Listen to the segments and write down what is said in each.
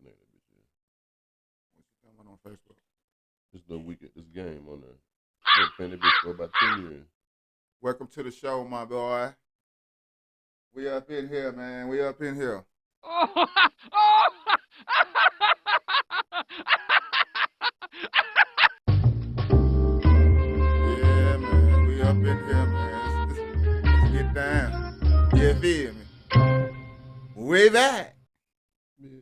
name of that bitch is. What you talking about on Facebook? This game on there. I've been playing that bitch for about 10 years. Welcome to the show, my boy. We up in here, man. We up in here. Yeah, man. We up in here, man. Let's get down. You feel me? Way back. Yeah.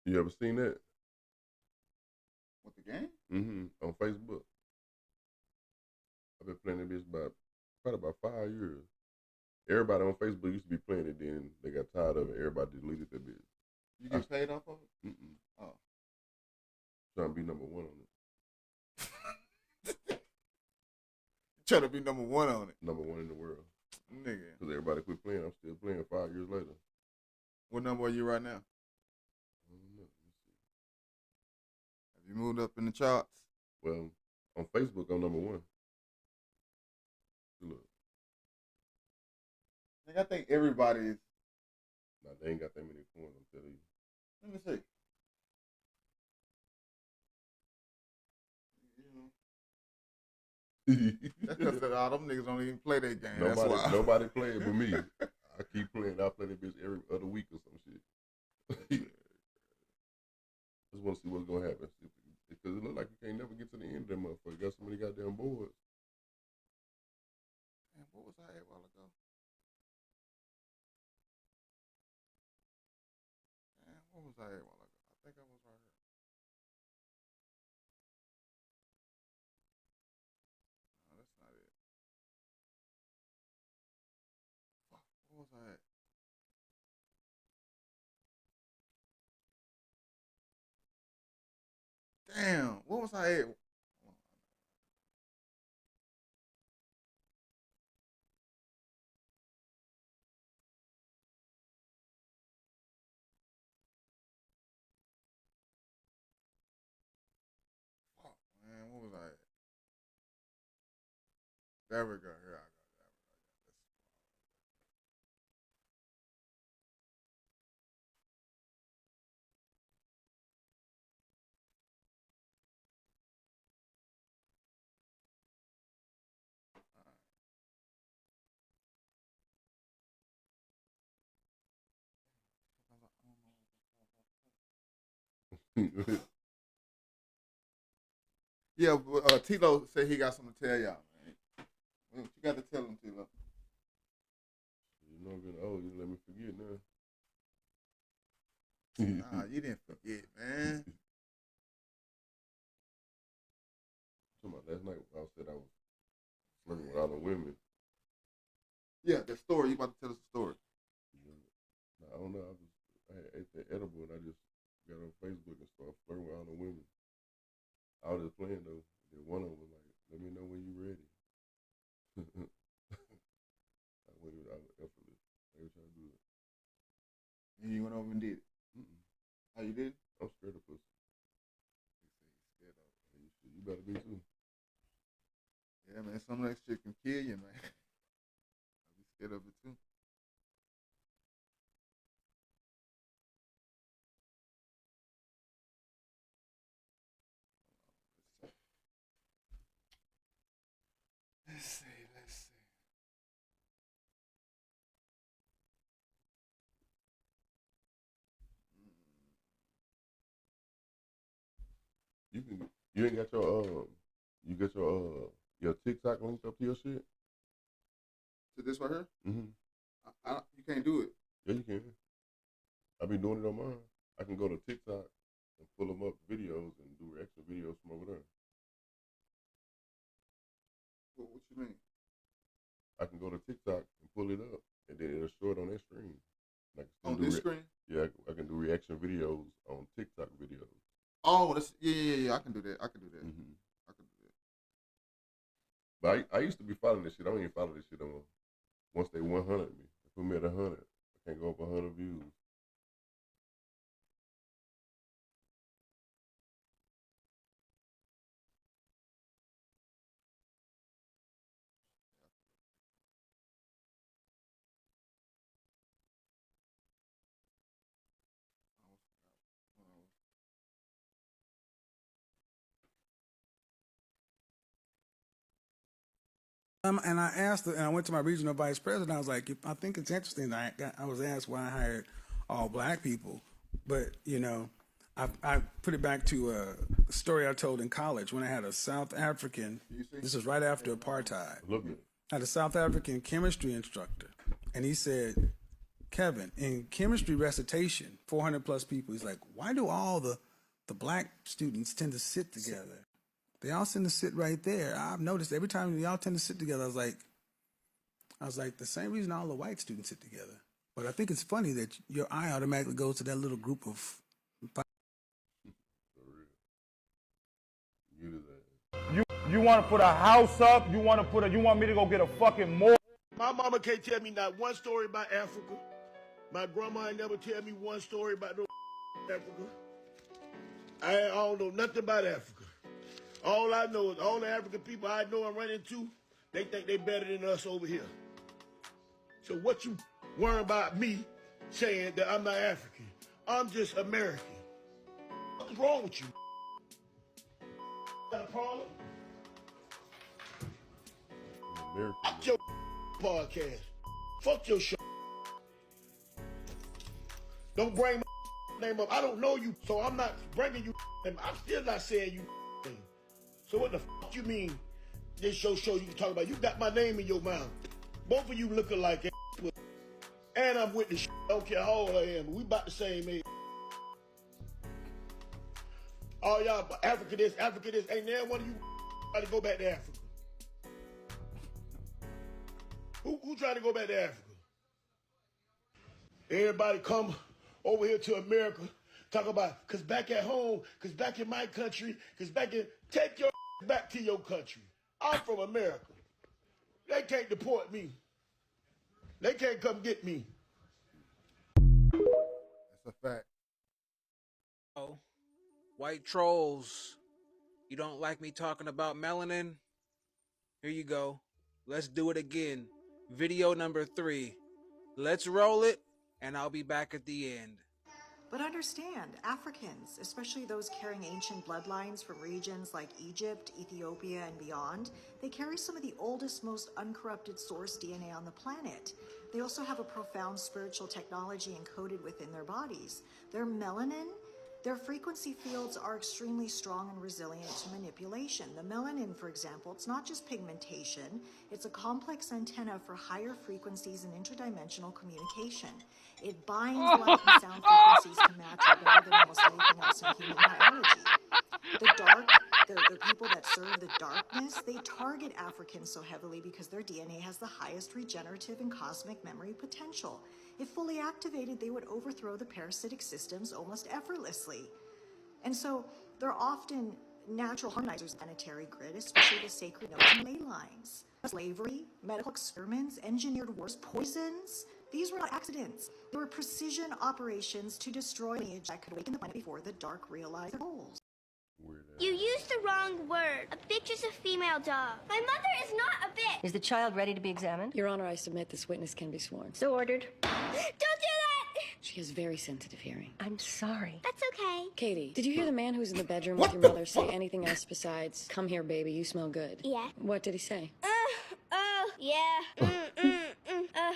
You ever seen that? What, the game? On Facebook. I've been playing that bitch probably about 5 years. Everybody on Facebook used to be playing it, then they got tired of it. Everybody deleted that bitch. You get paid off of it? Oh. Trying to be number one on it. Trying to be number one on it. Number one in the world. Nigga. Because everybody quit playing. I'm still playing 5 years later. What number are you right now? I don't know. Let's see. Have you moved up in the charts? Well, on Facebook, I'm number one. Look. Nigga, I think everybody's. Nah, they ain't got that many coins, I'm telling you. Let me see. That's because all them niggas don't even play that game. Nobody play it but me. I keep playing. I play that bitch every other week or some shit. Just want to see what's gonna happen because it look like you can't never get to the end of that motherfucker. Got so many goddamn boards. Man, what was I at a while ago? Man, what was I at a while ago? I think I was right here. No, that's not it. Fuck, what was I at? Damn, what was I at? Fuck, man, what was I at? There we go. Here I go. Yeah, Tilo said he got something to tell y'all, man. What you got to tell him, Tilo? You know I'm getting old. You let me forget now. Nah, you didn't forget, man. Talking about last night, I said I was flirting with all the women. Yeah, the story. You about to tell us the story? I don't know. I ate that edible and I just got on Facebook and started flirting with all the women. I was just playing though. Then one of them was like, "Let me know when you ready." I was effortless. I was trying to do it. And you went over and did it. How you did? I'm scared of pussy. You better be too. Yeah, man. Some of that shit can kill you, man. I be scared of it too. Let's see. You ain't got you got your TikTok linked up to your shit? To this right here? Mm-hmm. You can't do it. Yeah, you can. I be doing it on mine. I can go to TikTok and pull them up videos and do reaction videos from over there. What you mean? I can go to TikTok and pull it up, and then it'll show it on their screen. On this screen? Yeah, I can do reaction videos on TikTok videos. Oh, that's yeah. I can do that. Mm-hmm. I can do that. But I used to be following this shit. I don't even follow this shit on. Once they 100 me, they put me at 100. I can't go up 100 views. And I asked, and I went to my regional vice president. I was like, I think it's interesting. I was asked why I hired all black people, but I put it back to a story I told in college when I had a South African. This was right after apartheid. I had a South African chemistry instructor, and he said, Kevin, in chemistry recitation, 400 plus people, he's like, why do all the black students tend to sit together? They all tend to sit right there. I've noticed every time y'all tend to sit together, I was like, the same reason all the white students sit together. But I think it's funny that your eye automatically goes to that little group of. You want to put a house up? You want me to go get a fucking mortgage? My mama can't tell me not one story about Africa. My grandma ain't never tell me one story about no Africa. I don't know nothing about Africa. All I know is all the African people I know and run into, they think they better than us over here. So what you worry about me saying that I'm not African? I'm just American. What's wrong with you? Got a problem? Fuck your podcast. Fuck your show. Don't bring my name up. I don't know you, so I'm not bringing you. I'm still not saying you. So what the fuck you mean? This show you can talk about. You got my name in your mouth. Both of you look alike. And I'm with the shit. I don't care how old I am. We about the same age. All y'all, Africa this. Ain't there one of you trying to go back to Africa? Who trying to go back to Africa? Everybody come over here to America, talk about, cause back at home, cause back in my country, take your back to your country. I'm from America. They can't deport me. They can't come get me. That's a fact. Oh, white trolls. You don't like me talking about melanin? Here you go. Let's do it again. Video number 3. Let's roll it, and I'll be back at the end. But understand, Africans, especially those carrying ancient bloodlines from regions like Egypt, Ethiopia, and beyond, they carry some of the oldest, most uncorrupted source DNA on the planet. They also have a profound spiritual technology encoded within their bodies. Their melanin, their frequency fields are extremely strong and resilient to manipulation. The melanin, for example, it's not just pigmentation, it's a complex antenna for higher frequencies and interdimensional communication. It binds light and sound frequencies to match it better than almost anything else in human biology. The people that serve the darkness, they target Africans so heavily because their DNA has the highest regenerative and cosmic memory potential. If fully activated, they would overthrow the parasitic systems almost effortlessly. And so they're often natural harmonizers of the planetary grid, especially the sacred nodes and ley lines. Slavery, medical experiments, engineered wars, poisons, these were not accidents. They were precision operations to destroy lineage that could awaken the planet before the dark realized their goals. You used the wrong word. A bitch is a female dog. My mother is not a bitch. Is the child ready to be examined? Your Honor, I submit this witness can be sworn. So ordered. Don't do that! She has very sensitive hearing. I'm sorry. That's okay. Katie, did you hear the man who's in the bedroom with your mother say anything else besides, "Come here, baby, you smell good"? Yeah. What did he say? Yeah.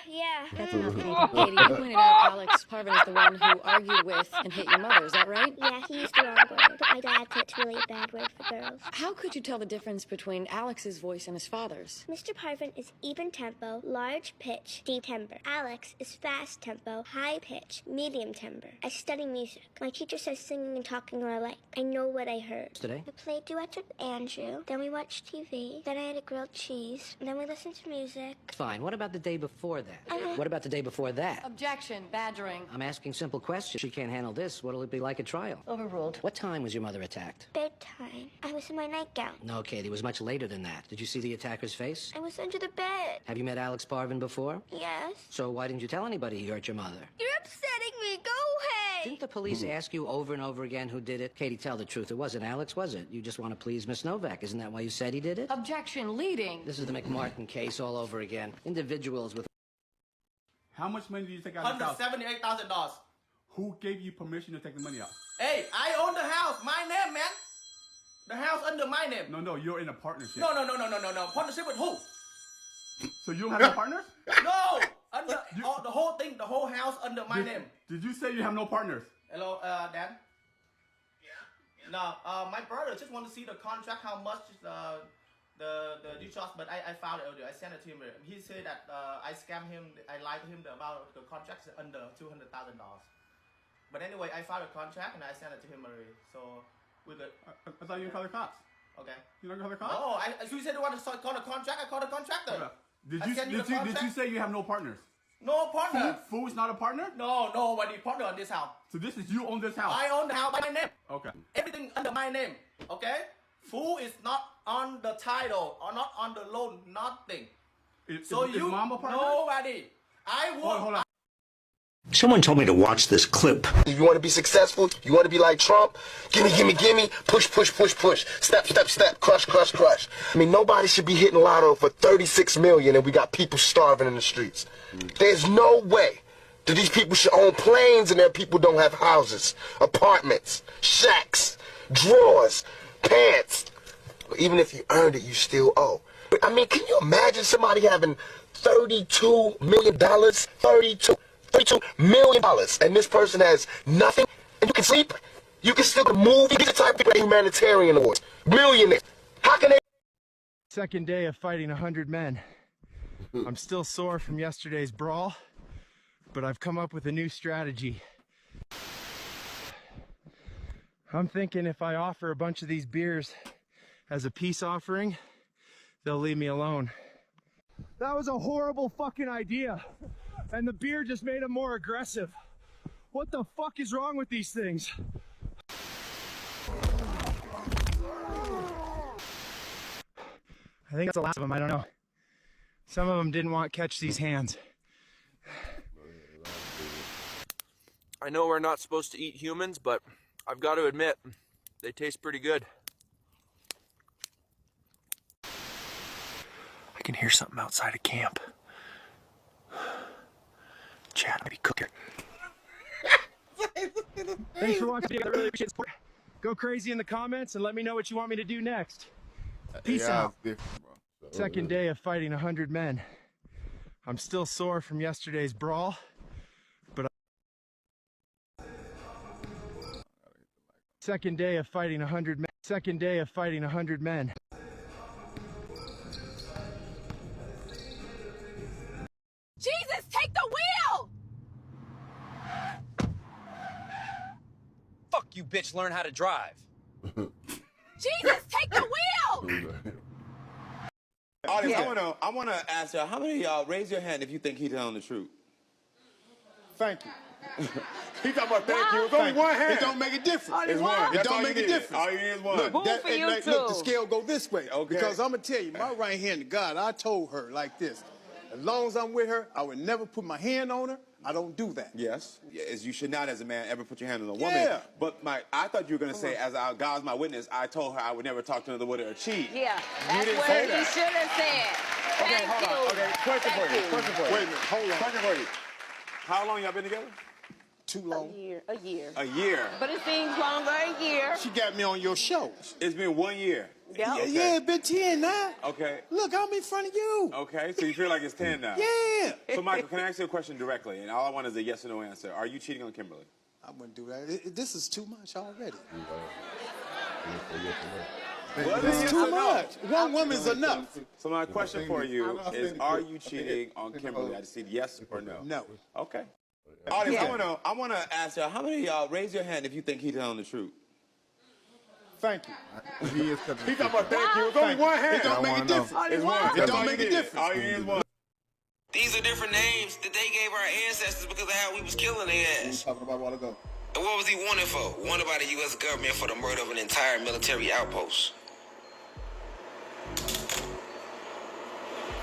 Yeah. That's enough, Katie. Katie, you pointed out Alex Parvin is the one who argued with and hit your mother, is that right? Yeah, he used the wrong word. But my dad said it's really a bad word for girls. How could you tell the difference between Alex's voice and his father's? Mr. Parvin is even tempo, large pitch, deep timbre. Alex is fast tempo, high pitch, medium timbre. I study music. My teacher says singing and talking are alike. I know what I heard. Today? I played duets with Andrew, then we watched TV, then I had a grilled cheese, and then we listened to music. Fine. What about the day before that? What about the day before that? Objection, badgering. I'm asking simple questions. She can't handle this. What'll it be like at trial? Overruled. What time was your mother attacked? Bedtime. I was in my nightgown. No, Katie, it was much later than that. Did you see the attacker's face? I was under the bed. Have you met Alex Parvin before? Yes. So why didn't you tell anybody you hurt your mother? You're upsetting me. Go away. Didn't the police ask you over and over again who did it? Katie, tell the truth. It wasn't Alex, was it? You just want to please Miss Novak. Isn't that why you said he did it? Objection, leading. This is the McMartin case all over again. Individuals with... How much money did you take out of the house? $178,000. Who gave you permission to take the money out? Hey, I own the house. My name, man. The house under my name. No, you're in a partnership. No. Partnership with who? So you don't have no partners? No! Under the whole thing, the whole house under my name. Did you say you have no partners? Hello, Dad? Yeah. No, my brother just want to see the contract, how much the details, but I found it earlier. I sent it to him. He said that I scammed him, I lied to him about the contract under $200,000. But anyway, I found a contract and I sent it to him already. So we're good. I thought you were calling the cops. Okay. You don't call the cops? No, so you said you want to call the contract? I called the contractor. Okay. Did you say you have no partners? No partner. Fu is not a partner? No, nobody partner on this house. So this is you own this house? I own the house by my name. Okay. Everything under my name. Okay? Fu is not on the title or not on the loan, nothing. Is Mom a partner? Nobody. I work. Hold on. Someone told me to watch this clip. If you want to be successful, you want to be like Trump, gimme, push, step, crush. I mean, nobody should be hitting lotto for 36 million and we got people starving in the streets. There's no way that these people should own planes and their people don't have houses, apartments, shacks, drawers, pants. Even if you earned it, you still owe. But, I mean, can you imagine somebody having $32 million? $32 million, and this person has nothing, and you can sleep, you can still move. These are the type of people that humanitarian awards. Millionaires. How can they? Second day of fighting 100 men. I'm still sore from yesterday's brawl, but I've come up with a new strategy. I'm thinking if I offer a bunch of these beers as a peace offering, they'll leave me alone. That was a horrible fucking idea. And the beer just made them more aggressive. What the fuck is wrong with these things? I think that's the last of them, I don't know. Some of them didn't want to catch these hands. I know we're not supposed to eat humans, but I've got to admit, they taste pretty good. I can hear something outside of camp. Chad, maybe cook it. Thanks for watching. I really appreciate the support. Go crazy in the comments and let me know what you want me to do next. Peace out. Second day of fighting 100 men. I'm still sore from yesterday's brawl, but second day of fighting 100 men. Second day of fighting 100 men. Jesus, take the wheel! Fuck you, bitch, learn how to drive. Jesus, take the wheel! Audience, I wanna ask y'all, how many of y'all raise your hand if you think he's telling the truth? Thank you. He talking about thank you. It's only one hand. It don't make a difference. It's one. It don't make a difference. All you need is one. Look, Boom that, for you look, the scale go this way. Okay. Because I'm going to tell you, my right hand to God, I told her like this. As long as I'm with her, I would never put my hand on her. I don't do that. Yes. As you should not, as a man, ever put your hand on a woman. Yeah. But I thought you were going to say, as God's my witness, I told her I would never talk to another woman or cheat. Yeah, You that's didn't what say you that. should have said. Okay, Thank hold on. you. Okay, question for you. Question for you. Wait a minute, hold on. Question for you. How long y'all been together? Too long. A year. A year. But it seems longer a year. She got me on your shows. It's been 1 year. Yeah. Okay. Yeah, it been 10 now. Okay. Look, I'm in front of you. Okay, so you feel like it's 10 now? Yeah. So, Michael, can I ask you a question directly? And all I want is a yes or no answer. Are you cheating on Kimberly? I wouldn't do that. This is too much already. Well, This is yes too or no? much. One woman's enough. So my question for you is, are you cheating on Kimberly? I just need yes or no. No. Okay. Audience, I wanna ask y'all, how many of y'all raise your hand if you think he's telling the truth? Thank you. He talking about thank you. It's only one hand. It don't make a difference. It's one. It don't make a difference. All you need is one. These are different names that they gave our ancestors because of how we was killing their ass. Talking about a while ago. And what was he wanted for? Wanted by the U.S. government for the murder of an entire military outpost.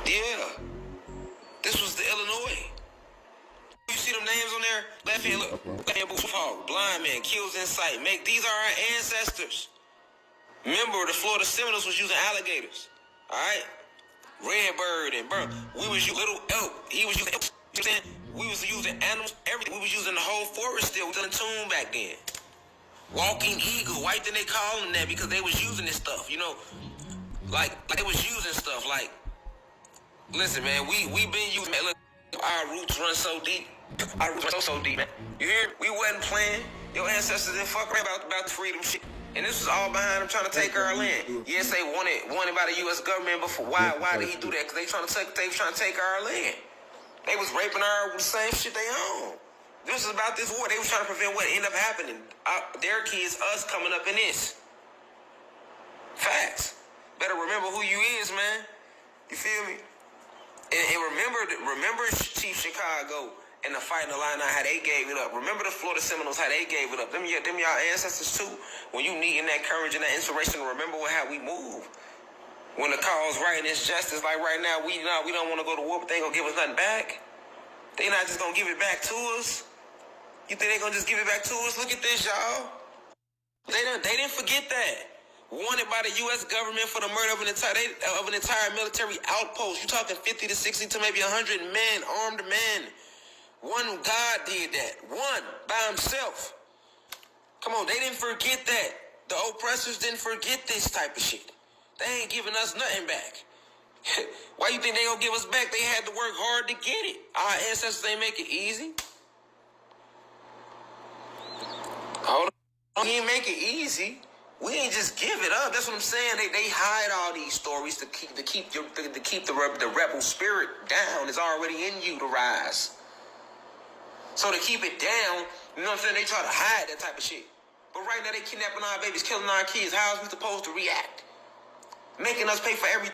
Yeah. This was the Illinois. You see them names on there? Left hand, look. Left hand, hog, blind man, kills in sight. These are our ancestors. Remember, the Florida Seminoles was using alligators. All right? Redbird and bird. We was using little elk. He was using elk. You know what I'm saying? We was using animals, everything. We was using the whole forest still. We was in tune back then. Walking eagle. Why didn't they call them that? Because they was using this stuff, you know? Like they was using stuff like Listen, man, we been using, man, look, our roots run so deep. Our roots run so deep, man. You hear? We wasn't playing. Your ancestors didn't fuck around about the freedom shit. And this was all behind them trying to take our land. Yes, they wanted by the U.S. government, but for why did he do that? Because they was trying to take our land. They was raping the same shit they own. This is about this war. They was trying to prevent what ended up happening. Their kids, us coming up in this. Facts. Better remember who you is, man. You feel me? And remember Chief Chicago and the fight in the line, how they gave it up. Remember the Florida Seminoles, how they gave it up. Them y'all ancestors too. When you needing that courage and that inspiration to remember how we move. When the cause right and it's justice, like right now, we don't want to go to war, but they ain't gonna give us nothing back. They not just gonna give it back to us. You think they gonna just give it back to us? Look at this, y'all. They didn't forget that. Wanted by the U.S. government for the murder of an entire military outpost. You talking 50 to 60 to maybe 100 men, armed men. One God did that. One by himself. Come on, they didn't forget that. The oppressors didn't forget this type of shit. They ain't giving us nothing back. Why you think they gonna give us back? They had to work hard to get it. Our ancestors ain't make it easy. Hold on. He ain't make it easy. We ain't just give it up. That's what I'm saying. They hide all these stories to keep the rebel spirit down. It's already in you to rise. So to keep it down, you know what I'm saying? They try to hide that type of shit. But right now they kidnapping our babies, killing our kids. How is we supposed to react? Making us pay for everything.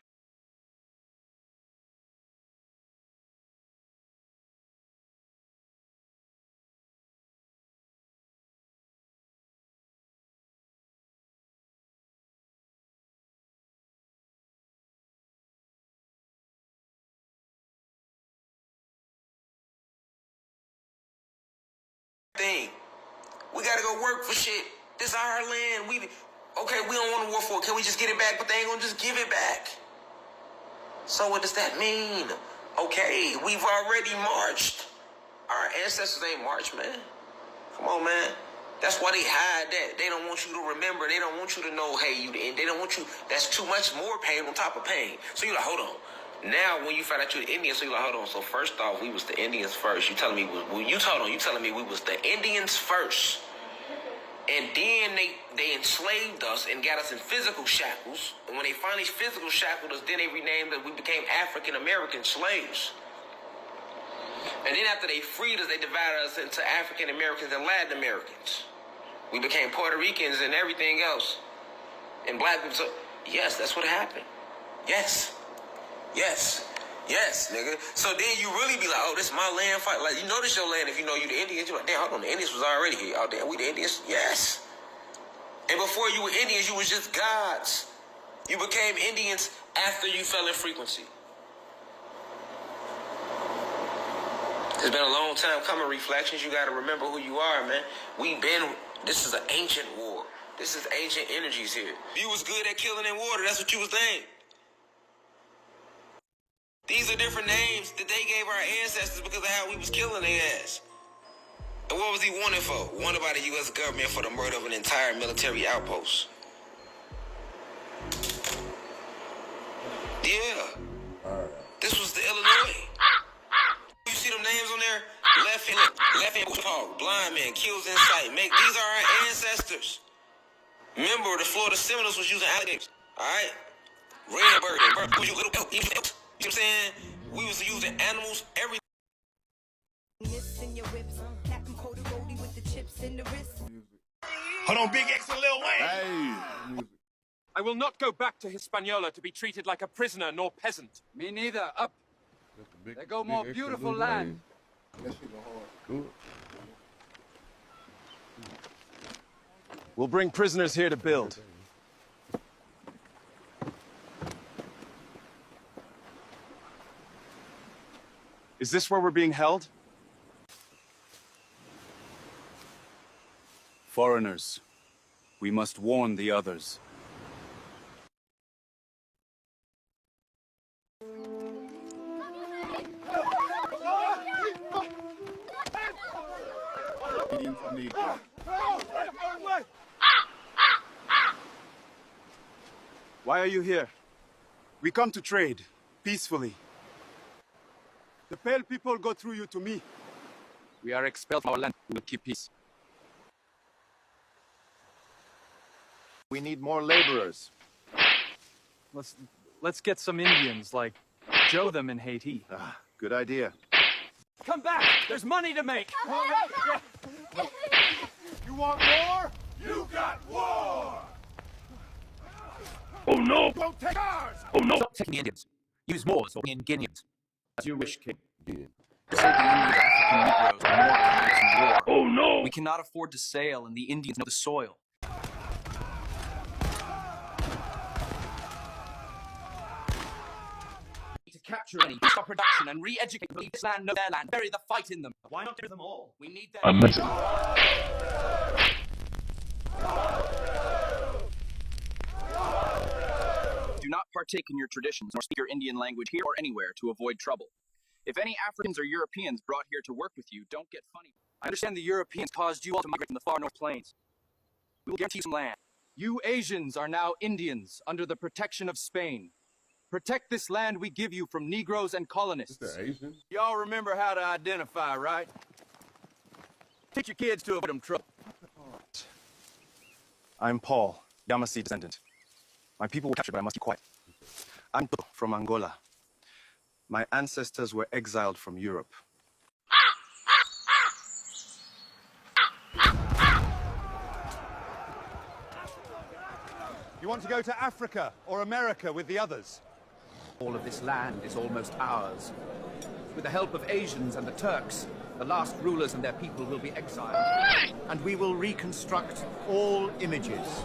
We gotta go work for shit. This our land. We don't want to war for it. Can we just get it back? But they ain't gonna just give it back. So what does that mean? Okay, we've already marched. Our ancestors ain't marched, man. Come on, man. That's why they hide that. They don't want you to remember. They don't want you to know, hey, they don't want you. That's too much more pain on top of pain. So you're like, hold on. Now, when you find out you're the Indians, so you're like, hold on. So first off, we was the Indians first. You telling me you telling me we was the Indians first, and then they enslaved us and got us in physical shackles. And when they finally physical shackled us, then they renamed us. We became African American slaves. And then after they freed us, they divided us into African Americans and Latin Americans. We became Puerto Ricans and everything else, and black people. So, yes, that's what happened. Yes, nigga. So then you really be like, oh, this is my land. Fight. Like, you know this your land if you know you the Indians. You're like, damn, hold on, the Indians was already here. Oh, damn, we the Indians? Yes. And before you were Indians, you was just gods. You became Indians after you fell in frequency. It's been a long time coming, Reflections. You got to remember who you are, man. This is an ancient war. This is ancient energies here. You was good at killing in water. That's what you was named. These are different names that they gave our ancestors because of how we was killing their ass. And what was he wanted for? Wanted by the U.S. government for the murder of an entire military outpost. Yeah. This was the Illinois. You see them names on there? Left hand, blind man, kills in sight. These are our ancestors. Remember, the Florida Seminoles was using alligators. Alright? Redbird, you know what I'm saying? We was using animals, everything. Hold on, Big X and Lil Wayne. Hey. I will not go back to Hispaniola to be treated like a prisoner nor peasant. Me neither. Up. There go more beautiful land. We'll bring prisoners here to build. Is this where we're being held? Foreigners, we must warn the others. Why are you here? We come to trade, peacefully. pale people go through you to me. We are expelled from our land. We will keep peace. We need more laborers. Let's get some Indians, like Joe them in Haiti. Good idea. Come back! There's money to make! You want war? You got war! Oh no! Don't take ours! Oh no! Stop taking Indians. Use Moors or Guineans. As you wish, King. Say the Indian African Negroes are more curious in war. Oh no! We cannot afford to sail, and the Indians know the soil. To capture any, stop production, and re-educate them. Leave this land, know their land. Bury the fight in them. Why not do them all? We need their... Amazing. Do not partake in your traditions, nor speak your Indian language here or anywhere to avoid trouble. If any Africans or Europeans brought here to work with you, don't get funny. I understand the Europeans caused you all to migrate from the far north plains. We will guarantee some land. You Asians are now Indians under the protection of Spain. Protect this land we give you from Negroes and colonists. Y'all remember how to identify, right? Teach your kids to avoid them trouble. I'm Paul, Yamasee descendant. My people were captured, but I must be quiet. I'm from Angola. My ancestors were exiled from Europe. You want to go to Africa or America with the others? All of this land is almost ours. With the help of Asians and the Turks, the last rulers and their people will be exiled. And we will reconstruct all images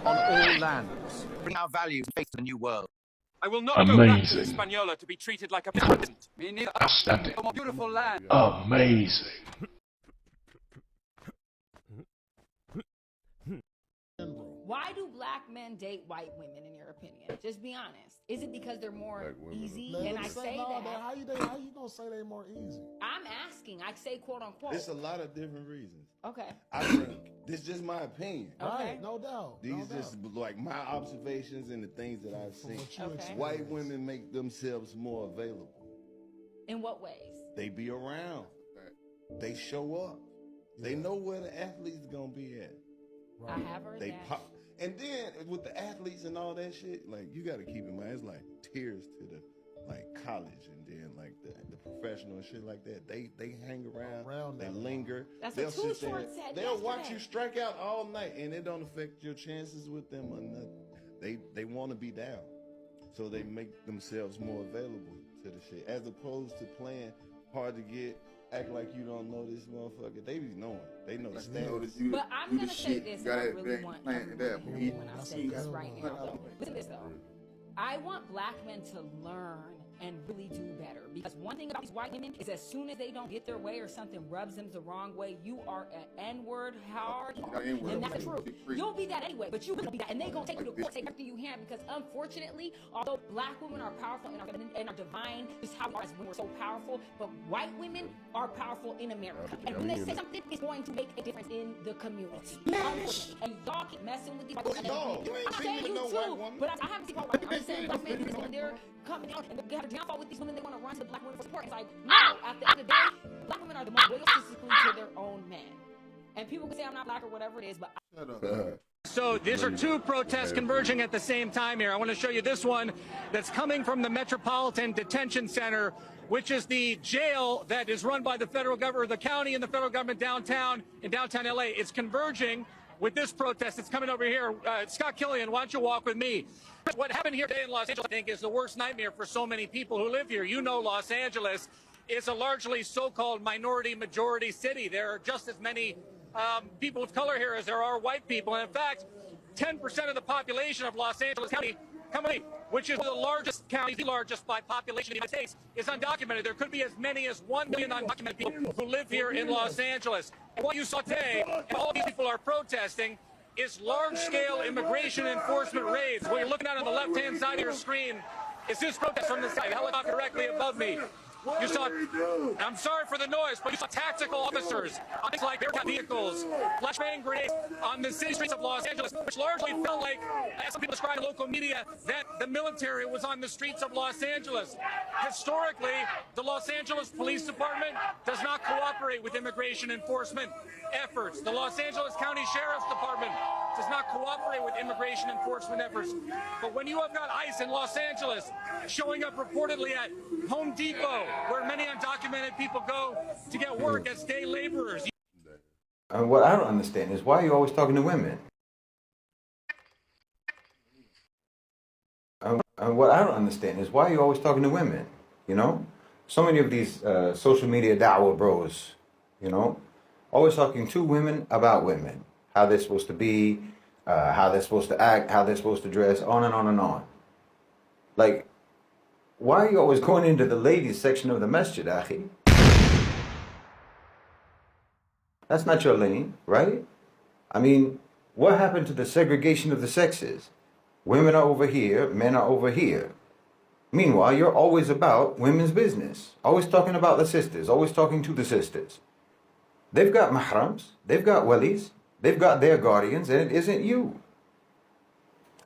on all lands. Bring our values and faith to the new world. I will not go back to Hispaniola to be treated like a peasant. Me neither. Outstanding. A beautiful land. Amazing. Why do black men date white women, in your opinion? Just be honest. Is it because they're more easy? And I say that. How you gonna say they're more easy? I'm asking. I say quote unquote. It's a lot of different reasons. Okay. I think this is just my opinion. Okay. No doubt. These just like my observations and the things that I've seen. Okay. White women make themselves more available. In what ways? They be around. They show up. They know where the athlete's gonna be at. I have heard They that. pop. And then with the athletes and all that shit, like you got to keep in mind, it's like tiers to the like college and then like the professional and shit like that. They hang around they linger. That's they'll what Too sit there. Short said They'll watch yesterday. you strike out all night, and it don't affect your chances with them or nothing. They want to be down, so they make themselves more available to the shit as opposed to playing hard to get. Act like you don't know this motherfucker. They be knowing. They know the stats. But I'm gonna say this, and I really want everyone to hear me when I say this right now. Though. Listen to this though. I want black men to learn and really do better. Because one thing about these white women is as soon as they don't get their way or something rubs them the wrong way, you are an N-word hard. And that's the truth. You'll be that anyway, but you will be that. And they gonna take you to court, take everything you have. Because unfortunately, although black women are powerful and are divine, just how we are as women, we're so powerful, but white women are powerful in America. And when they say something, it's going to make a difference in the community. And y'all keep messing with these white women. I'm saying you too, but I haven't seen white women. I'm saying black men, when they're coming down and they have a downfall with these women, they want to run to the black women for support. It's like, no, at the end of the day, black women are the most loyal physically to their own men. And people can say I'm not black or whatever it is, but So these are two protests converging at the same time here. I want to show you this one that's coming from the Metropolitan Detention Center, which is the jail that is run by the federal government, or the county and the federal government downtown in downtown LA. It's converging with this protest that's coming over here. Scott Killian, why don't you walk with me? What happened here today in Los Angeles, I think, is the worst nightmare for so many people who live here. You know, Los Angeles is a largely so-called minority-majority city. There are just as many people of color here as there are white people. And in fact, 10% of the population of Los Angeles County, which is one of the largest counties, the largest by population in the United States, is undocumented. There could be as many as 1 million undocumented people who live here in Los Angeles. And what you saw today, and all these people are protesting, is large-scale immigration enforcement raids. What you're looking at on the left-hand side of your screen is this protest from the side, helicopter directly above me. You saw, I'm sorry for the noise, but you saw tactical officers on things like Bearcat vehicles, flashbang grenades on the city streets of Los Angeles, which largely felt like, as some people describe in local media, that the military was on the streets of Los Angeles. Historically, the Los Angeles Police Department does not cooperate with immigration enforcement efforts. The Los Angeles County Sheriff's Department does not cooperate with immigration enforcement efforts. But when you have got ICE in Los Angeles showing up reportedly at Home Depot, where many undocumented people go to get work as day laborers. What I don't understand is why are you always talking to women? What I don't understand is why are you always talking to women? You know? So many of these social media da'wah bros, you know, always talking to women about women. How they're supposed to be, how they're supposed to act, how they're supposed to dress, on and on and on. Like, why are you always going into the ladies section of the masjid, akhi? That's not your lane, right? I mean, what happened to the segregation of the sexes? Women are over here, men are over here. Meanwhile, you're always about women's business. Always talking about the sisters, always talking to the sisters. They've got mahrams, they've got walis, they've got their guardians, and it isn't you.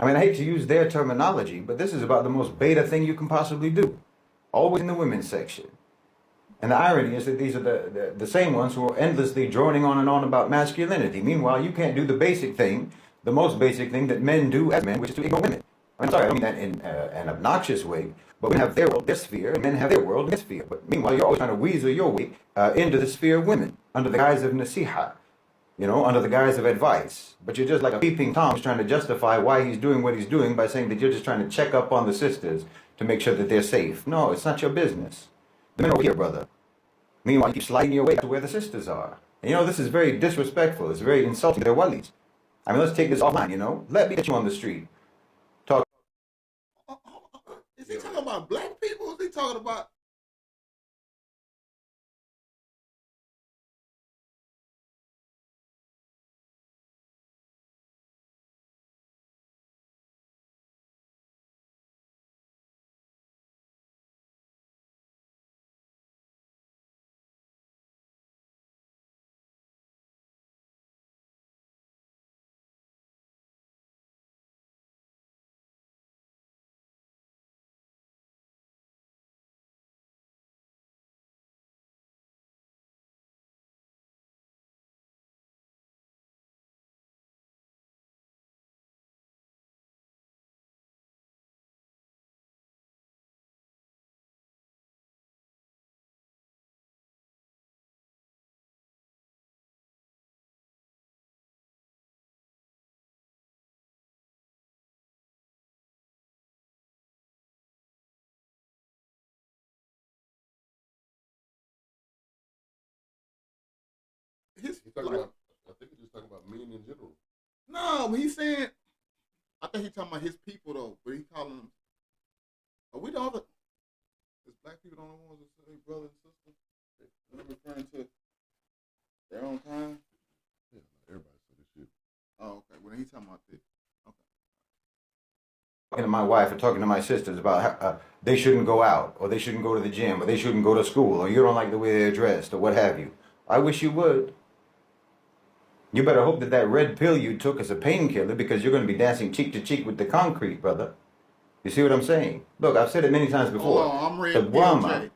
I mean, I hate to use their terminology, but this is about the most beta thing you can possibly do. Always in the women's section. And the irony is that these are the same ones who are endlessly droning on and on about masculinity. Meanwhile, you can't do the basic thing, the most basic thing that men do as men, which is to ignore women. I'm sorry, I don't mean that in an obnoxious way, but women have their world, their sphere, and men have their world, their sphere. But meanwhile, you're always trying to weasel your way into the sphere of women, under the guise of nasiha, you know, under the guise of advice. But you're just like a peeping Tom trying to justify why he's doing what he's doing by saying that you're just trying to check up on the sisters to make sure that they're safe. No, it's not your business. The men over here, brother. Meanwhile, you keep sliding your way to where the sisters are. And you know, this is very disrespectful. It's very insulting to their walis. I mean, let's take this offline, you know? Let me get you on the street. Talk. Is he talking about black people? Or is he talking about... He's talking about, I think he's just talking about men in general. No, but he's saying, I think he's talking about his people though, but he's calling them, are we the other, is black people the only ones that say brother and sister? They're referring to their own kind? Yeah, everybody said this shit. Oh, okay, well he's talking about this. Talking to my wife or talking to my sisters about how they shouldn't go out, or they shouldn't go to the gym, or they shouldn't go to school, or you don't like the way they're dressed, or what have you. I wish you would. You better hope that that red pill you took is a painkiller, because you're going to be dancing cheek to cheek with the concrete, brother. You see what I'm saying? Look, I've said it many times before. Hold on, I'm Red the Pill Brahma J.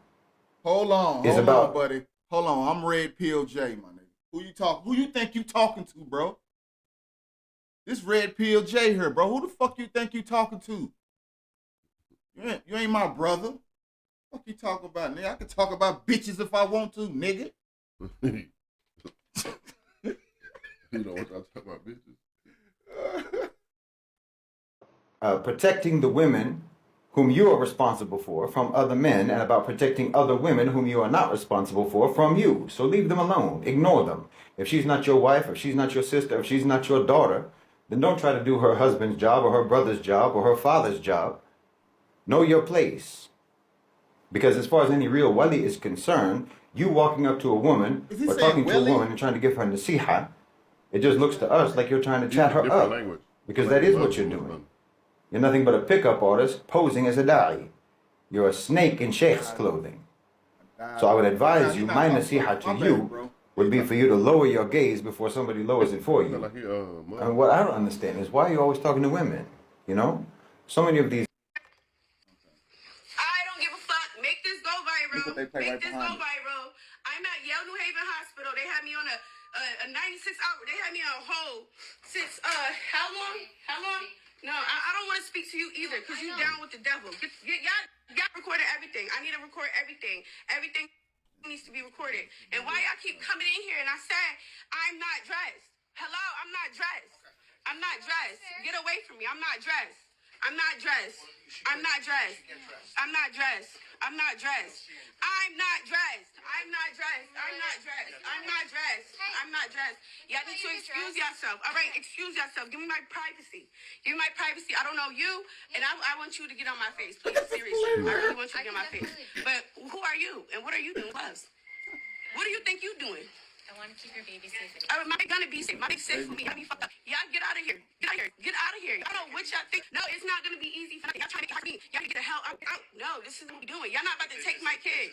Hold on, buddy. Hold on, I'm Red Pill J, my nigga. Who you think you talking to, bro? This Red Pill J here, bro. Who the fuck you think you talking to? You ain't my brother. What you talking about, nigga? I can talk about bitches if I want to, nigga. You know what I'm talking about, bitches. Protecting the women whom you are responsible for from other men, and about protecting other women whom you are not responsible for from you. So leave them alone. Ignore them. If she's not your wife, if she's not your sister, if she's not your daughter, then don't try to do her husband's job or her brother's job or her father's job. Know your place. Because as far as any real wali is concerned, you walking up to a woman or talking to a woman and trying to give her nasiha, it just looks to us like you're trying to chat her up. Language. Because that is what you're doing. You're nothing but a pickup artist posing as a da'i. You're a snake in sheikh's clothing. So I would advise you, my nasiha to you would be for you to lower your gaze before somebody lowers it for you. And what I don't understand is why are you always talking to women? You know? So many of these. I don't give a fuck. Make this go viral. Make this go viral. I'm at Yale New Haven Hospital. They had me on a 96 hour. They had me on hold since how long? How long? No, I don't want to speak to you either because you down with the devil. Y'all recorded everything. I need to record everything. Everything needs to be recorded. And why y'all keep coming in here and I said I'm not dressed. Hello, I'm not dressed. I'm not dressed. Get away from me. I'm not dressed. I'm not dressed. I'm not dressed. I'm not dressed. I'm not dressed. I'm not dressed. I'm not dressed. I'm not dressed. I'm not dressed. I'm not dressed. Y'all need to excuse yourself. All right, excuse yourself. Give me my privacy. Give me my privacy. I don't know you, and I want you to get on my face, please. Seriously. I really want you to get on my face. But who are you, and what are you doing, Buzz? What do you think you're doing? I want to keep your baby safe. My gonna be safe. My baby's safe for me. Y'all be fucked up. Y'all get out of here. Get out of here. Get out of here. Y'all know what y'all think. No, it's not gonna be easy for nothing. Y'all trying to make me. Y'all get the hell out. No, this is what we're doing. Y'all not about to take my kid.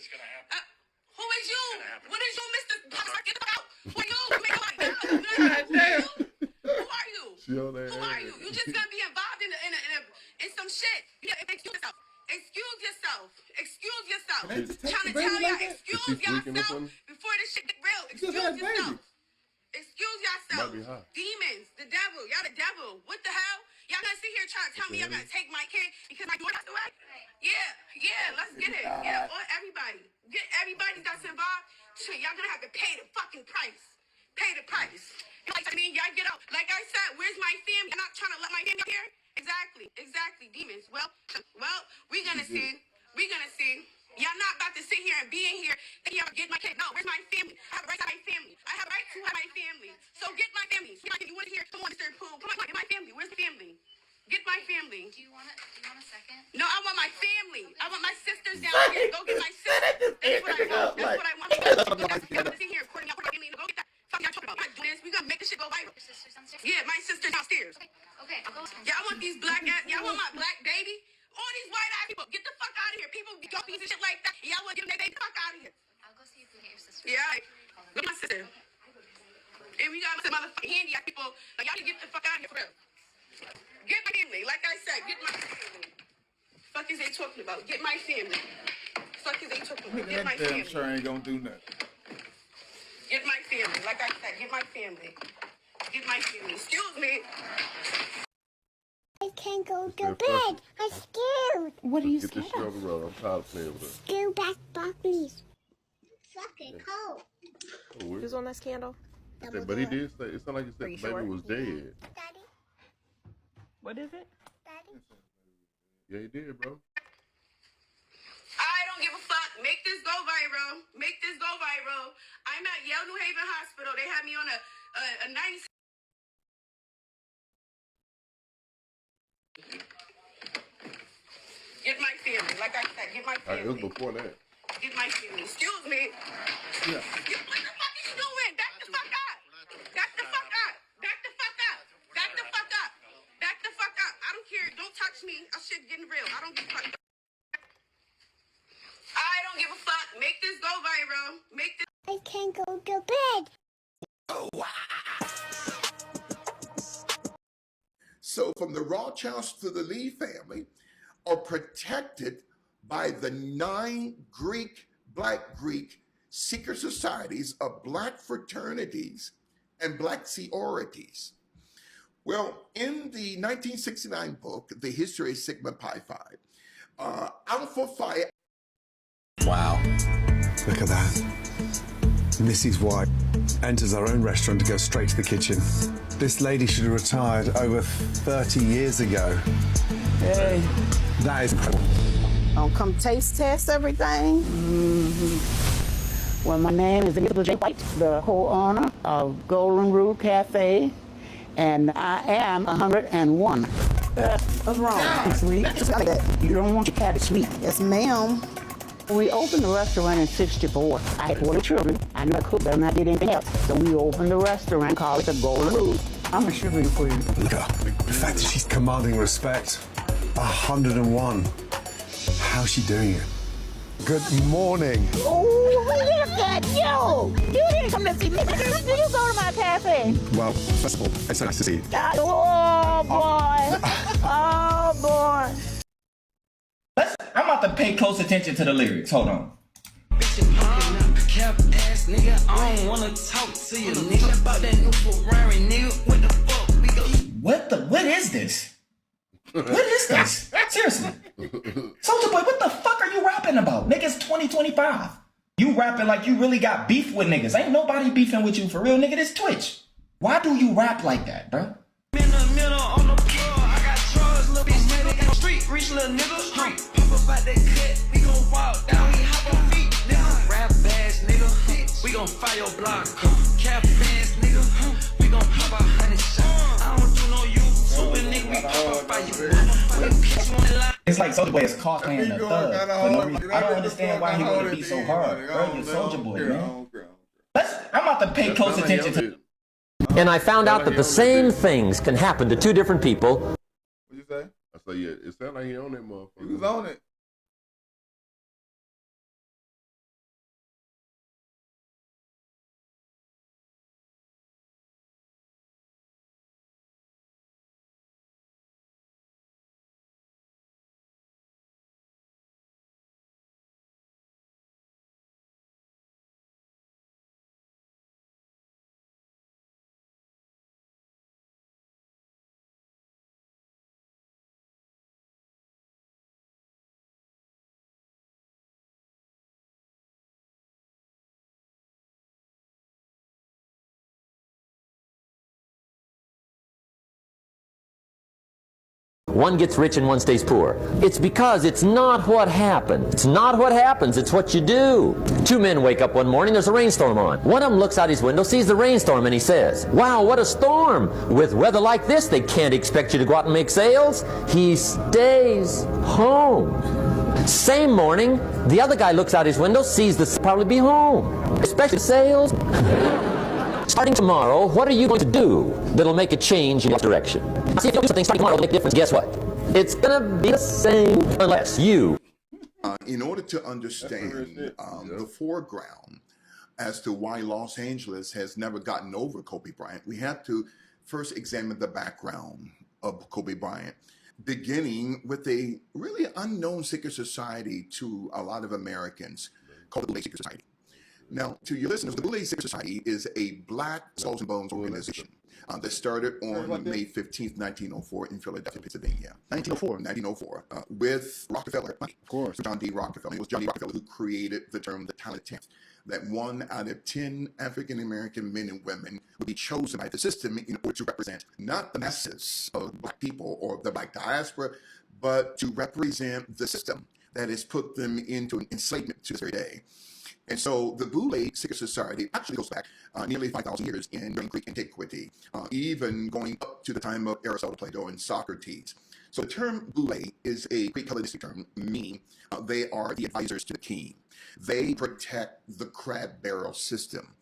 Who is you? What is you, Mr. Get out. Who are you? Who are you? Who are you? You just gonna be involved in some shit. Yeah, excuse yourself. Excuse yourself. Excuse yourself. Trying to tell y'all, excuse yourself before this shit get real. Excuse yourself. Excuse yourself. Demons, the devil. Y'all the devil. What the hell? Y'all gonna sit here trying to tell me y'all gonna take my kid because my daughter passed away? Yeah, let's get it. Yeah, or everybody. Get everybody that's involved. Shit, y'all gonna have to pay the fucking price. Pay the price. Like, I mean, y'all get out. Like I said, where's my family? You're not trying to let my family here? Exactly, demons. Well, we're gonna see. We're gonna see. Y'all not about to sit here and be in here thinking y'all get my kid. No, where's my family? I have a right to my family. I have a right to have my family. So get my family. You want to hear? Come on, Mr. Poole. Come on, get my family. Where's the family? Get my family. Do you want a second? No, I want my family. I want my sisters down here. Go get my sisters. That's what I want. That's what I want. Y'all sit here recording y'all family. Go get that. Fuck y'all talking about. I'm not doing this. We're gonna make this shit go viral. Your sister's downstairs? Yeah, my sister downstairs. Okay, I'll go. Y'all want these black ass? Y'all want my black baby? All these white ass people, get the fuck out of here. People be guppies and shit like that. Y'all want to give them their baby? Fuck out of here. I'll go see if we can get your sister. Yeah, look at my sister. And we got some motherfucking handy ass people. Like, y'all need to get the fuck out of here for real. Get my family. Like I said, get my family. Fuck is they talking about? Get my family. Fuck is they talking about? Get my family. Damn sure ain't gonna do nothing. Get my family. Like I said, get my family. Get my family. Excuse me. I can't go to bed. I'm scared. What are you scared of? Get this shit on the road. I'm tired of playing with it. Scared back, please. It's fucking cold. Who's on that scandal? But he did say, it sounded like he said the baby was dead. Daddy? What is it? Daddy? Yeah, he did, bro. I don't give a fuck. Make this go viral. Make this go viral. I'm at Yale New Haven Hospital. They had me on a 96. Get my family. Like I said, get my family. It was before that. Get my family. Excuse me. Yeah. What the fuck is you doing? Back the fuck up. Back the fuck up. Back the fuck up. Back the fuck up. Back the fuck up. I don't care. Don't touch me. Our shit getting real. I don't give a fuck. I don't give a fuck. Make this go viral. Make this. I can't go to bed. Oh, wow. So from the Rothschilds to the Lee family are protected by the 9 Black Greek secret societies of Black fraternities and Black sororities. Well, in the 1969 book, The History of Sigma Pi Phi, Alpha Phi. Wow. Look at that. Mrs. White enters our own restaurant to go straight to the kitchen. This lady should have retired over 30 years ago. Hey. That is incredible. Come taste test everything. Well, my name is Elizabeth J. White, the co-owner of Golden Rule Cafe, and I am 101. What's wrong? Sweet. You don't want your cat to sleep. Yes, ma'am. We opened the restaurant in '64. I had 4 children. I never cooked them, I did anything else. So we opened the restaurant, called it the Golden Rule. I'm a sugar queen. Look at her. The fact that she's commanding respect. 101. How's she doing it? Good morning. Oh, look at you! You didn't come to see me. Did you go to my cafe? Well, first of all, it's so nice to see you. Oh, boy. Oh, boy. I'm about to pay close attention to the lyrics. Hold on. Cap ass nigga, I don't wanna talk to you, nigga. About that new Ferrari, nigga. What the fuck we go? What is this? What is this? Seriously. Soulja Boy, what the fuck are you rapping about? Niggas 2025. You rapping like you really got beef with niggas. Ain't nobody beefing with you for real, nigga. This Twitch. Why do you rap like that, bro? In the middle on the floor, I got drugs, little bitch, nigga. Street, rich little nigga. Street, pop up out that cut. We gon' walk down, we hop on feet, nigga. Rap bass, nigga. We gon' fire your block. Cap ass, nigga. We gon' pop 100 shots. I don't do no YouTube, nigga. We pop fire you. It's like Soulja Boy is cosplaying the thug. I don't understand why he wanna be so hard, bro. You're Soulja Boy, man. I'm about to pay close attention to. And I found out that the same things can happen to two different people. What you say? I say, yeah, it sounded like he on that motherfucker. He was on it. One gets rich and one stays poor. It's because it's not what happens. It's not what happens, it's what you do. Two men wake up one morning, there's a rainstorm on. One of them looks out his window, sees the rainstorm, and he says, "Wow, what a storm. With weather like this, they can't expect you to go out and make sales." He stays home. Same morning, the other guy looks out his window, sees the probably be home. Especially sales. Starting tomorrow, what are you going to do that'll make a change in your direction? See, if you do something starting tomorrow, it'll make a difference. Guess what? It's gonna be the same unless you. In order to understand the foreground as to why Los Angeles has never gotten over Kobe Bryant, we have to first examine the background of Kobe Bryant, beginning with a really unknown secret society to a lot of Americans called the Boule Secret Society. Now, to your listeners, the Boule Secret Society is a Black Skulls and Bones organization that started on May 15th, 1904 in Philadelphia, Pennsylvania. 1904, with Rockefeller, of course, John D. Rockefeller. It was John D. Rockefeller who created the term the talented 10th, that 1 out of 10 African-American men and women would be chosen by the system in order to represent not the masses of Black people or the Black diaspora, but to represent the system that has put them into an enslavement to this very day. And so the Boule Secret Society actually goes back nearly 5,000 years during Greek antiquity, even going up to the time of Aristotle, Plato, and Socrates. So the term Boule is a Greek Hellenistic term, meaning they are the advisors to the king. They protect the crab barrel system.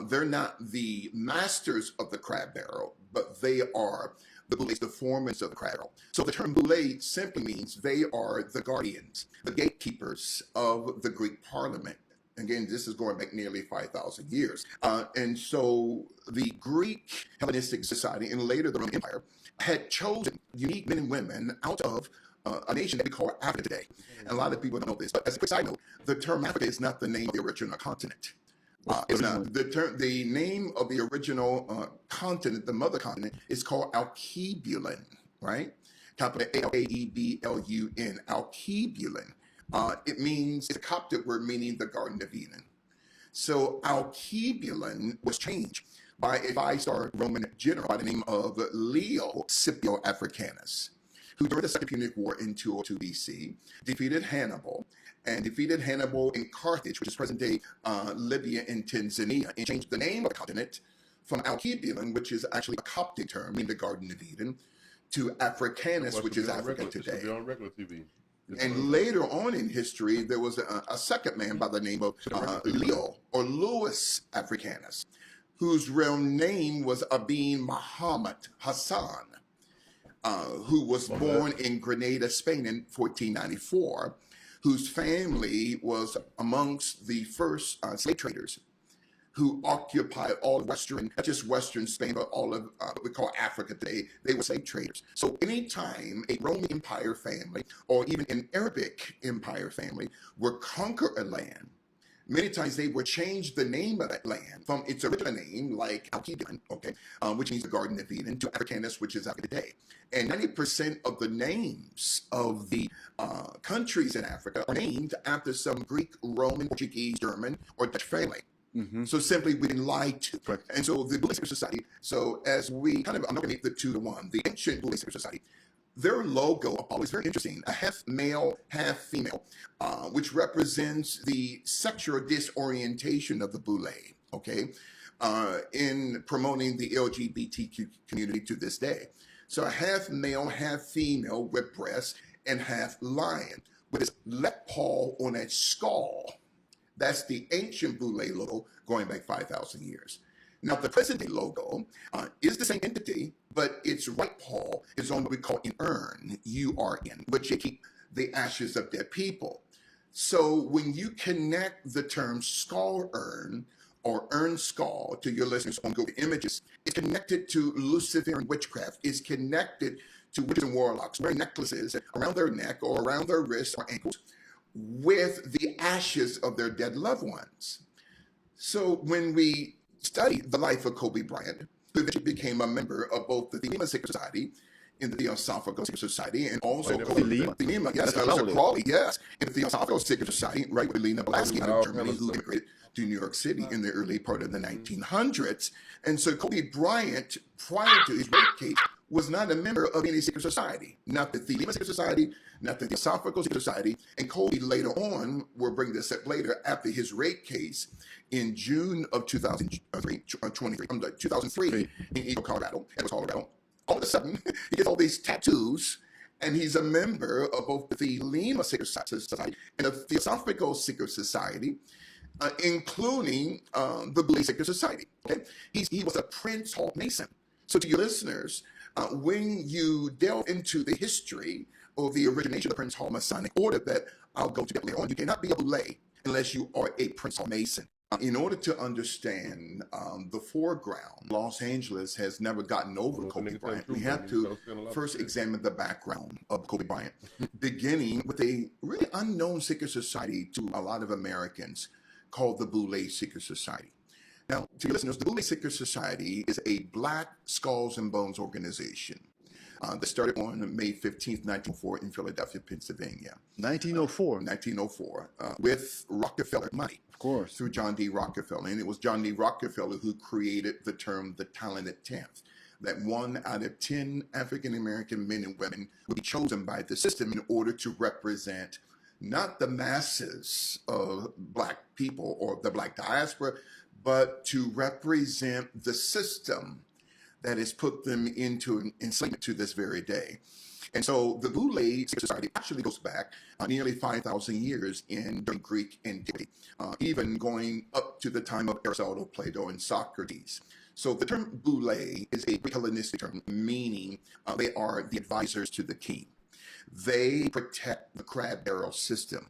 They're not the masters of the crab barrel, but they are the Boules, the foremen of the crab barrel. So the term Boule simply means they are the guardians, the gatekeepers of the Greek parliament. Again, this is going back nearly 5,000 years. And so the Greek Hellenistic Society and later the Roman Empire had chosen unique men and women out of a nation that we call Africa today. And a lot of people don't know this, but as a quick side note, the term Africa is not the name of the original continent. It's not. The name of the original continent, the mother continent, is called Alkebulan, right? Capital Alkeblun, Alkebulan. It means, it's a Coptic word meaning the Garden of Eden. So Alkebulan was changed by a 5-star Roman general by the name of Leo Scipio Africanus, who during the Second Punic War in 202 BC defeated Hannibal in Carthage, which is present-day Libya and Tanzania, and changed the name of the continent from Alkebulan, which is actually a Coptic term meaning the Garden of Eden, to Africanus, which is Africa today. On regular TV. And later on in history, there was a second man by the name of Leo or Louis Africanus, whose real name was Abin Muhammad Hassan, who was born in Grenada, Spain in 1494, whose family was amongst the first slave traders who occupied all of Western, not just Western Spain, but all of what we call Africa today. They were slave traders. So anytime a Roman Empire family or even an Arabic Empire family would conquer a land, many times they would change the name of that land from its original name, like Al-Qiblan, okay, which means the Garden of Eden, to Africanus, which is Africa today. And 90% of the names of the countries in Africa are named after some Greek, Roman, Portuguese, German, or Dutch family. So simply we didn't lie to. And so the Boule Secret Society, so as we kind of amalgamate the two to one, the ancient Boule Secret Society, their logo, Apollo, is very interesting. A half male, half female, which represents the sexual disorientation of the Boule, okay, in promoting the LGBTQ community to this day. So a half male, half female with breasts and half lion with his left paw on a skull. That's the ancient Boule logo going back 5,000 years. Now, the present-day logo is the same entity, but its right paw is on what we call an urn, U-R-N, which you keep the ashes of dead people. So when you connect the term skull urn or urn skull to your listeners on Google Images, it's connected to Luciferian witchcraft. It's connected to witches and warlocks wearing necklaces around their neck or around their wrists or ankles with the ashes of their dead loved ones. So when we studied the life of Kobe Bryant, who eventually became a member of both the Thelema Secret Society and the Theosophical Secret Society, and also Thelema, yes, Crawley, yes, and the Theosophical Secret Society, right, with Lena Blavatsky out of Germany, who immigrated to New York City in the early part of the 1900s. And so Kobe Bryant, prior to his rape case, was not a member of any secret society, not the Thelema Secret Society, not the Theosophical Secret Society. And Kobe later on, we'll bring this up later, after his rape case in June of 2003 in Eagle, Colorado, all of a sudden, he gets all these tattoos, and he's a member of both the Thelema Secret Society and the Theosophical Secret Society, including the Boule Secret Society. Okay, he was a Prince Hall Mason. So to your listeners, when you delve into the history of the origination of the Prince Hall Masonic Order that I'll go to later on, you cannot be a Boule unless you are a Prince Hall Mason. In order to understand the foreground, Los Angeles has never gotten over Kobe Bryant. We have to first examine the background of Kobe Bryant, beginning with a really unknown secret society to a lot of Americans called the Boule Secret Society. Now, to your listeners, the Boule Secret Society is a Black Skulls and Bones organization that started on May 15th, 1904 in Philadelphia, Pennsylvania. 1904, with Rockefeller money. Of course. Through John D. Rockefeller. And it was John D. Rockefeller who created the term the talented 10th. That 1 out of 10 African-American men and women would be chosen by the system in order to represent not the masses of Black people or the Black diaspora, but to represent the system that has put them into enslavement to this very day. And so the Boule Secret Society actually goes back nearly 5,000 years in Greek antiquity, even going up to the time of Aristotle, Plato, and Socrates. So the term Boule is a Greek Hellenistic term, meaning they are the advisors to the king. They protect the crab barrel system.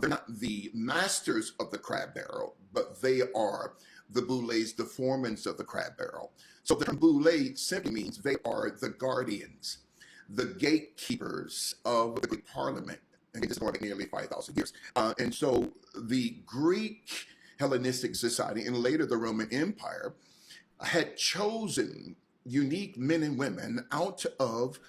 They're not the masters of the crab barrel, but they are the Boules, the foremans of the crab barrel. So the term Boule simply means they are the guardians, the gatekeepers of the Greek Parliament. And this is going back nearly 5,000 years. And so the Greek Hellenistic Society and later the Roman Empire had chosen unique men and women out of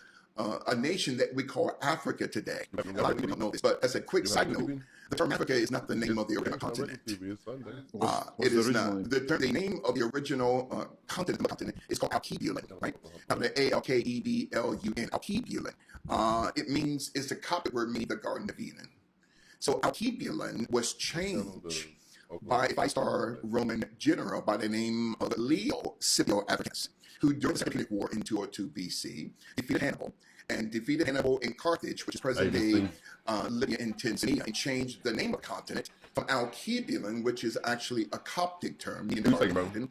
a nation that we call Africa today. A lot of people don't know this, but as a quick side note, the term Africa is not the name of the original continent. It is not. The name of the original continent is called Alkebulan, right? A-L-K-E-B-L-U-N, Alkebulan. It means, it's the Coptic word meaning the Garden of Eden. So Alkebulan was changed by a 5-star Roman general by the name of Leo Scipio Africanus, who during the Second Punic War in 202 BC defeated Hannibal in Carthage, which is present-day Libya and Tanzania, and changed the name of the continent from Alkebulan, which is actually a Coptic term, meaning the Garden of Eden,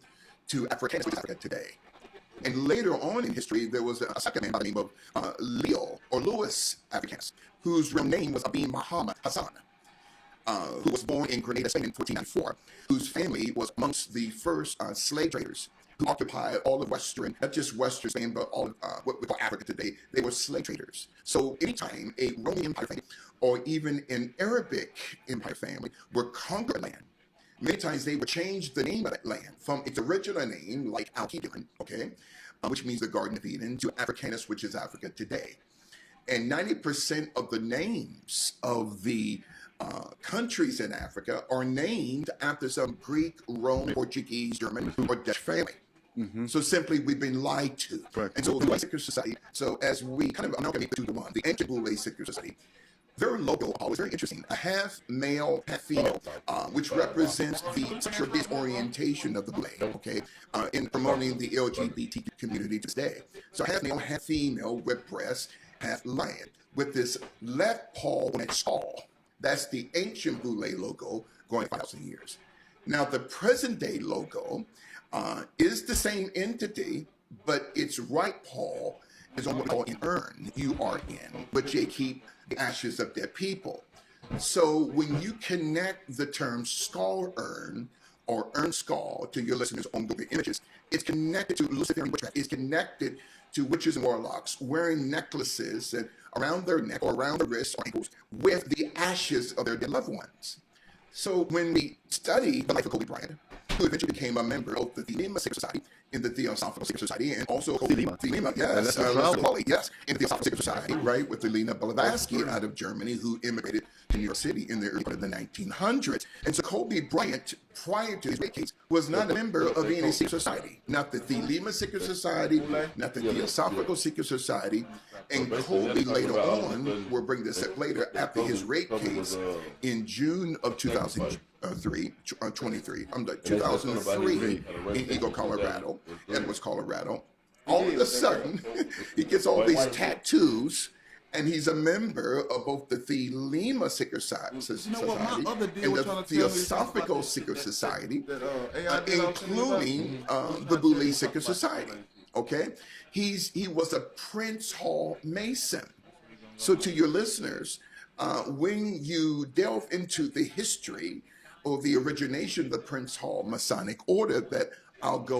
to Africanus, which is Africa today. And later on in history, there was a second man by the name of Leo or Louis Africanus, whose real name was Abi Muhammad Hassan, who was born in Grenada, Spain in 1494, whose family was amongst the first slave traders who occupied all of Western, not just Western Spain, but all of what we call Africa today. They were slave traders. So anytime a Roman Empire family or even an Arabic Empire family would conquer land, many times they would change the name of that land from its original name, like Al-Qidan, okay, which means the Garden of Eden, to Africanus, which is Africa today. And 90% of the names of the countries in Africa are named after some Greek, Roman, Portuguese, German, or Dutch family. So simply, we've been lied to. And so the Boule Secret Society, so as we kind of amalgamate the two to one, the ancient Boule Secret Society, their logo is very interesting. A half male, half female, which represents the sexual disorientation of the Boule, okay, in promoting the LGBT community today. So half male, half female with breasts, half lion, with this left paw on its skull. That's the ancient Boule logo going 5,000 years. Now, the present day logo is the same entity, but its right paw is on what we call an urn, U-R-N, which they keep the ashes of their people. So when you connect the term skull urn or urn skull to your listeners on Google Images, it's connected to Luciferian witchcraft. It's connected to witches and warlocks wearing necklaces and around their neck or around their wrists or ankles with the ashes of their dead loved ones. So when we study the life of Kobe Bryant, who eventually became a member of the Thelema Secret Society in the Theosophical Secret Society, and also Thelema, yes, yes, in the Theosophical Secret Society, right, with Helena Blavatsky out of Germany, who immigrated to New York City in the early part of the 1900s. And so Kobe Bryant, prior to his rape case, was not a member of any secret society, not the Thelema Secret Society, not the Theosophical Secret Society. And Kobe later on, we'll bring this up later, after his rape case in June of 2003 in Eagle, Colorado, Edwards, Colorado. All of a sudden, he gets all these tattoos, and he's a member of both the Thelema Secret Society and the Theosophical Secret Society, including the Boule Secret Society. Okay, he was a Prince Hall Mason. So to your listeners, when you delve into the history or the origination of the Prince Hall Masonic Order that I'll go